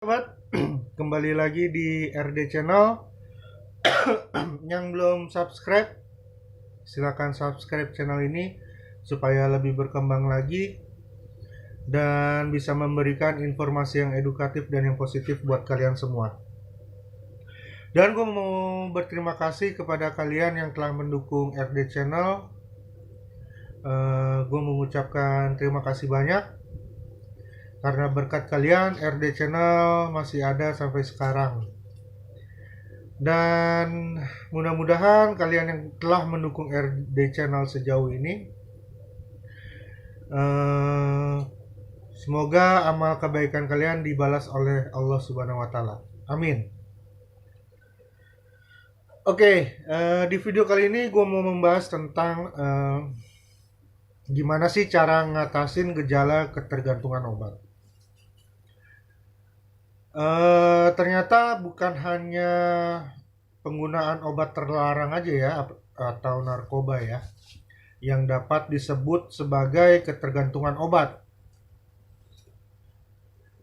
Sobat, kembali lagi di RD Channel. Yang belum subscribe, silakan subscribe channel ini supaya lebih berkembang lagi dan bisa memberikan informasi yang edukatif dan yang positif buat kalian semua. Dan gue mau berterima kasih kepada kalian yang telah mendukung RD Channel. Gue mengucapkan terima kasih banyak karena berkat kalian RD Channel masih ada sampai sekarang. Dan mudah-mudahan kalian yang telah mendukung RD Channel sejauh ini, semoga amal kebaikan kalian dibalas oleh Allah Subhanahu wa Ta'ala. Amin. Oke, di video kali ini gue mau membahas tentang gimana sih cara ngatasin gejala ketergantungan obat. Ternyata bukan hanya penggunaan obat terlarang aja ya, atau narkoba ya, yang dapat disebut sebagai ketergantungan obat.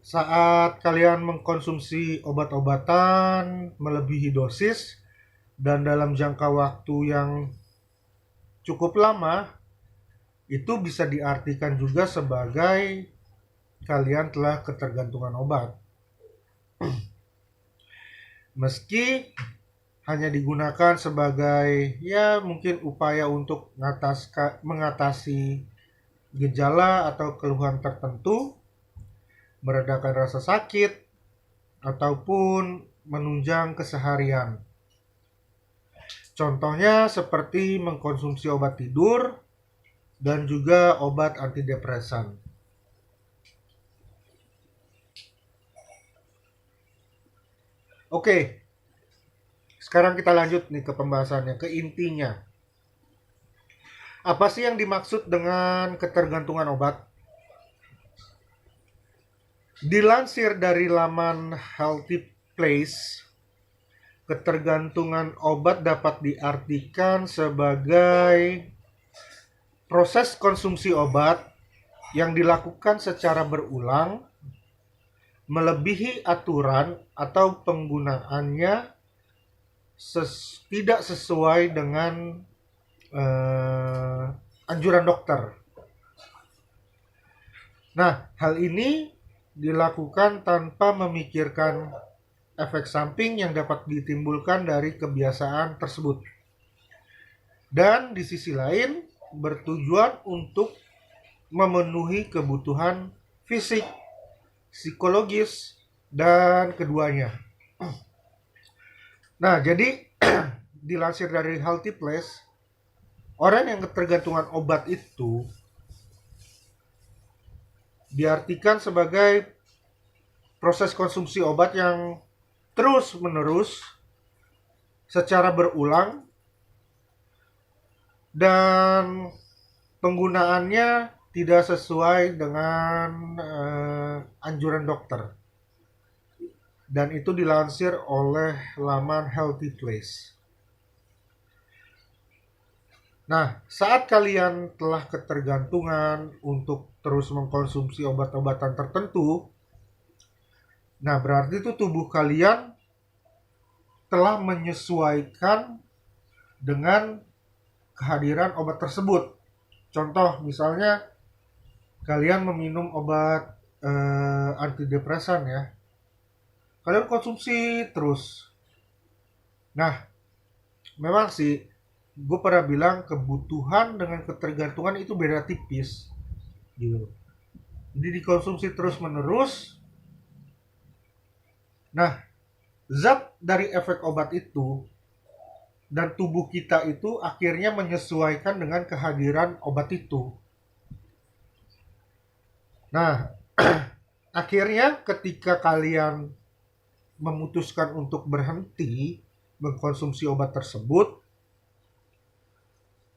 Saat kalian mengkonsumsi obat-obatan melebihi dosis dan dalam jangka waktu yang cukup lama, itu bisa diartikan juga sebagai kalian telah ketergantungan obat. Meski hanya digunakan sebagai ya mungkin upaya untuk mengatasi gejala atau keluhan tertentu, meredakan rasa sakit, ataupun menunjang keseharian. Contohnya seperti mengkonsumsi obat tidur dan juga obat antidepresan. Oke, sekarang kita lanjut nih ke pembahasannya, ke intinya. Apa sih yang dimaksud dengan ketergantungan obat? Dilansir dari laman Healthy Place, ketergantungan obat dapat diartikan sebagai proses konsumsi obat yang dilakukan secara berulang, melebihi aturan atau penggunaannya tidak sesuai dengan anjuran dokter. Nah, hal ini dilakukan tanpa memikirkan efek samping yang dapat ditimbulkan dari kebiasaan tersebut. Dan di sisi lain, bertujuan untuk memenuhi kebutuhan fisik, psikologis, dan keduanya. Nah, jadi dilansir dari Healthy Place, orang yang ketergantungan obat itu diartikan sebagai proses konsumsi obat yang terus-menerus secara berulang dan penggunaannya tidak sesuai dengan anjuran dokter. Dan itu dilansir oleh laman Healthy Place. Nah, saat kalian telah ketergantungan untuk terus mengkonsumsi obat-obatan tertentu, nah berarti itu tubuh kalian telah menyesuaikan dengan kehadiran obat tersebut. Contoh, misalnya kalian meminum obat antidepresan ya, kalian konsumsi terus. Nah, memang sih gue pernah bilang kebutuhan dengan ketergantungan itu beda tipis gitu. Jadi dikonsumsi terus menerus. Nah, zat dari efek obat itu dan tubuh kita itu akhirnya menyesuaikan dengan kehadiran obat itu. Nah, akhirnya ketika kalian memutuskan untuk berhenti mengkonsumsi obat tersebut,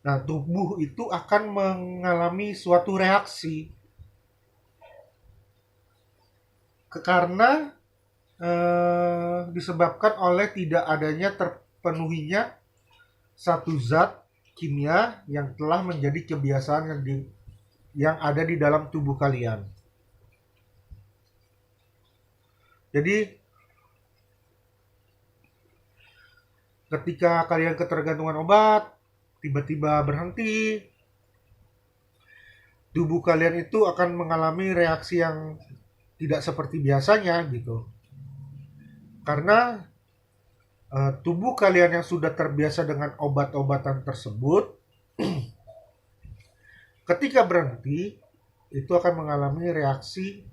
nah tubuh itu akan mengalami suatu reaksi karena disebabkan oleh tidak adanya terpenuhinya satu zat kimia yang telah menjadi kebiasaan yang ada di dalam tubuh kalian. Jadi ketika kalian ketergantungan obat, tiba-tiba berhenti, tubuh kalian itu akan mengalami reaksi yang tidak seperti biasanya gitu. Karena tubuh kalian yang sudah terbiasa dengan obat-obatan tersebut, ketika berhenti, itu akan mengalami reaksi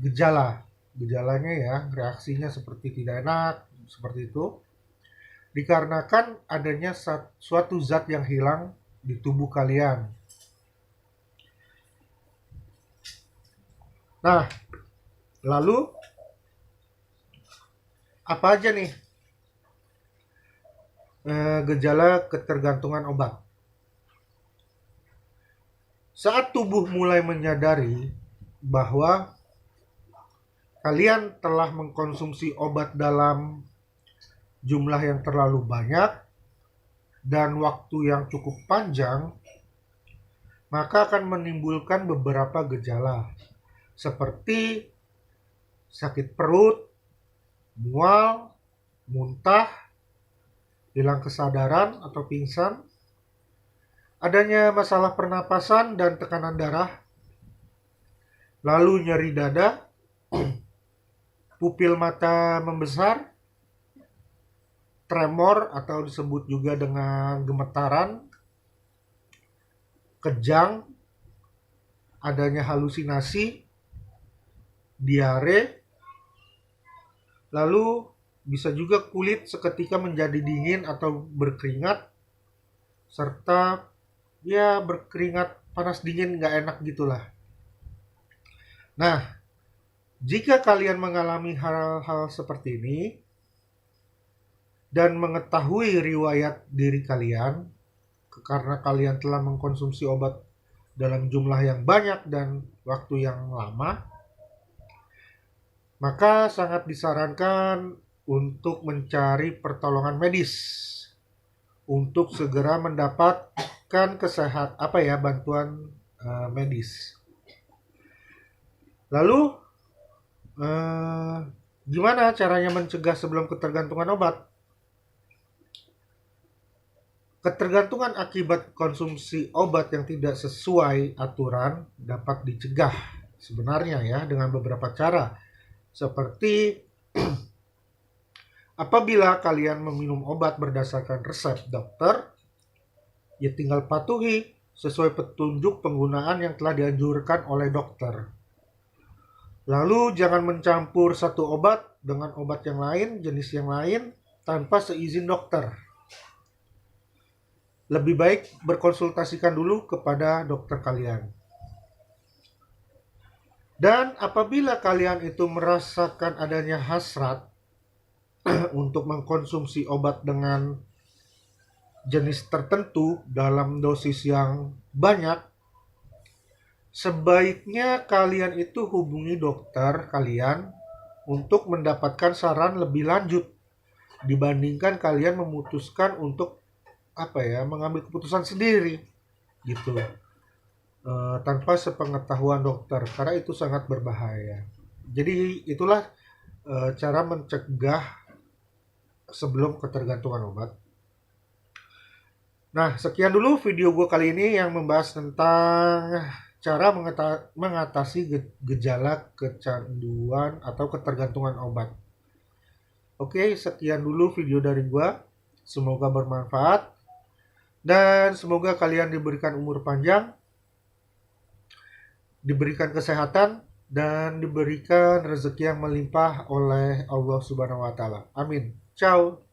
gejala. Gejalanya ya, reaksinya seperti tidak enak, seperti itu. Dikarenakan adanya suatu zat yang hilang di tubuh kalian. Nah, lalu apa aja nih gejala ketergantungan obat? Saat tubuh mulai menyadari bahwa kalian telah mengkonsumsi obat dalam jumlah yang terlalu banyak dan waktu yang cukup panjang, maka akan menimbulkan beberapa gejala seperti sakit perut, mual, muntah, hilang kesadaran atau pingsan, adanya masalah pernapasan dan tekanan darah, lalu nyeri dada, pupil mata membesar, tremor atau disebut juga dengan gemetaran, kejang, adanya halusinasi, diare, lalu bisa juga kulit seketika menjadi dingin atau berkeringat, serta ya berkeringat panas dingin nggak enak gitulah. Nah, jika kalian mengalami hal-hal seperti ini dan mengetahui riwayat diri kalian, karena kalian telah mengkonsumsi obat dalam jumlah yang banyak dan waktu yang lama, maka sangat disarankan untuk mencari pertolongan medis untuk segera mendapatkan bantuan medis. Lalu gimana caranya mencegah sebelum ketergantungan obat? Ketergantungan akibat konsumsi obat yang tidak sesuai aturan dapat dicegah sebenarnya ya dengan beberapa cara. Seperti apabila kalian meminum obat berdasarkan resep dokter, ya tinggal patuhi sesuai petunjuk penggunaan yang telah dianjurkan oleh dokter. Lalu jangan mencampur satu obat dengan obat yang lain, jenis yang lain, tanpa seizin dokter. Lebih baik berkonsultasikan dulu kepada dokter kalian. Dan apabila kalian itu merasakan adanya hasrat untuk mengkonsumsi obat dengan jenis tertentu dalam dosis yang banyak, sebaiknya kalian itu hubungi dokter kalian untuk mendapatkan saran lebih lanjut dibandingkan kalian memutuskan untuk mengambil keputusan sendiri gitu, tanpa sepengetahuan dokter, karena itu sangat berbahaya. Jadi itulah cara mencegah sebelum ketergantungan obat. Nah, sekian dulu video gue kali ini yang membahas tentang cara mengatasi gejala kecanduan atau ketergantungan obat. Oke, sekian dulu video dari gue. Semoga bermanfaat. Dan semoga kalian diberikan umur panjang, diberikan kesehatan, dan diberikan rezeki yang melimpah oleh Allah Subhanahu wa Ta'ala. Amin. Ciao.